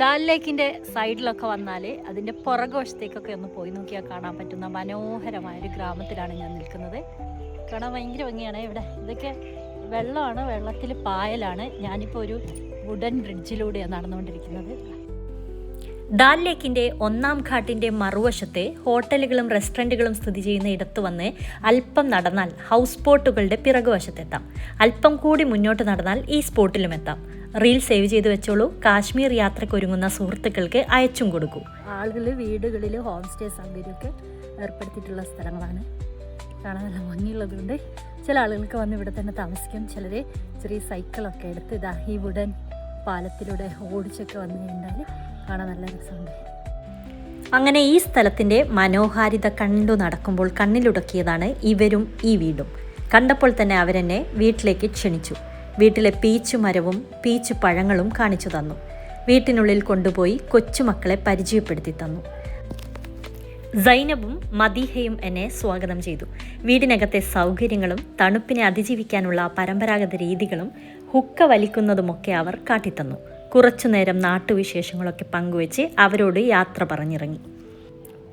ദാൽ ലേക്കിന്റെ സൈഡിലൊക്കെ വന്നാല് അതിന്റെ പുറകുവശത്തേക്കൊക്കെ ഒന്ന് പോയി നോക്കിയാൽ കാണാൻ പറ്റുന്ന മനോഹരമായ ഒരു ഗ്രാമത്തിലാണ് ഞാൻ നിൽക്കുന്നത്. കാണാൻ ഭയങ്കര ഭംഗിയാണ്. ഇവിടെ ഇതൊക്കെ വെള്ളമാണ്, വെള്ളത്തിൽ പായലാണ്. ഞാനിപ്പോൾ ഒരു വുഡൻ ബ്രിഡ്ജിലൂടെയാണ് നടന്നുകൊണ്ടിരിക്കുന്നത്. ദാൽ ലേക്കിൻ്റെ ഒന്നാം ഘാട്ടിൻ്റെ മറുവശത്തെ ഹോട്ടലുകളും റെസ്റ്റോറൻറ്റുകളും സ്ഥിതി ചെയ്യുന്ന ഇടത്ത് വന്ന് അല്പം നടന്നാൽ ഹൗസ് ബോട്ടുകളുടെ പിറകുവശത്തെത്താം. അല്പം കൂടി മുന്നോട്ട് നടന്നാൽ ഈ സ്പോട്ടിലും എത്താം. റീൽ സേവ് ചെയ്ത് വെച്ചോളൂ. കാശ്മീർ യാത്രയ്ക്ക് ഒരുങ്ങുന്ന സുഹൃത്തുക്കൾക്ക് അയച്ചും കൊടുക്കൂ. ആളുകൾ വീടുകളിൽ ഹോം സ്റ്റേ സൗകര്യമൊക്കെ ഏർപ്പെടുത്തിയിട്ടുള്ള സ്ഥലങ്ങളാണ്. കാണാൻ നല്ല ഭംഗിയുള്ളതുകൊണ്ട് ചില ആളുകൾക്ക് വന്ന് ഇവിടെ തന്നെ താമസിക്കും. ചിലർ ചെറിയ സൈക്കിളൊക്കെ എടുത്ത് ഇതാ ഈ വുഡൻ പാലത്തിലൂടെ ഓടിച്ചൊക്കെ വന്നു കഴിഞ്ഞാൽ കാണാൻ നല്ല രസമുണ്ട്. അങ്ങനെ ഈ സ്ഥലത്തിൻ്റെ മനോഹാരിത കണ്ടു നടക്കുമ്പോൾ കണ്ണിലുടക്കിയതാണ് ഇവരും ഈ വീടും. കണ്ടപ്പോൾ തന്നെ അവരെന്നെ വീട്ടിലേക്ക് ക്ഷണിച്ചു. വീട്ടിലെ പീച്ചു മരവും പീച്ചു പഴങ്ങളും കാണിച്ചു തന്നു. വീട്ടിനുള്ളിൽ കൊണ്ടുപോയി കൊച്ചുമക്കളെ പരിചയപ്പെടുത്തി തന്നു. സൈനബും മദീഹയും എന്നെ സ്വാഗതം ചെയ്തു. വീടിനകത്തെ സൗകര്യങ്ങളും തണുപ്പിനെ അതിജീവിക്കാനുള്ള പരമ്പരാഗത രീതികളും ഹുക്ക വലിക്കുന്നതുമൊക്കെ അവർ കാട്ടിത്തന്നു. കുറച്ചുനേരം നാട്ടുവിശേഷങ്ങളൊക്കെ പങ്കുവെച്ച് അവരോട് യാത്ര പറഞ്ഞിറങ്ങി.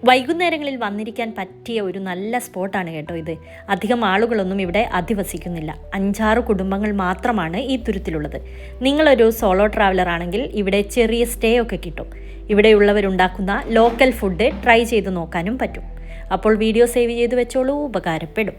വൈകുന്നേരങ്ങളിൽ വന്നിരിക്കാൻ പറ്റിയ ഒരു നല്ല സ്പോട്ടാണ് കേട്ടോ ഇത്. അധികം ആളുകളൊന്നും ഇവിടെ അധിവസിക്കുന്നില്ല. 5-6 കുടുംബങ്ങൾ മാത്രമാണ് ഈ തുരുത്തിലുള്ളത്. നിങ്ങളൊരു സോളോ ട്രാവലർ ആണെങ്കിൽ ഇവിടെ ചെറിയ സ്റ്റേ ഒക്കെ കിട്ടും. ഇവിടെയുള്ളവരുണ്ടാക്കുന്ന ലോക്കൽ ഫുഡ് ട്രൈ ചെയ്ത് നോക്കാനും പറ്റും. അപ്പോൾ വീഡിയോ സേവ് ചെയ്ത് വെച്ചോളൂ, ഉപകാരപ്പെടും.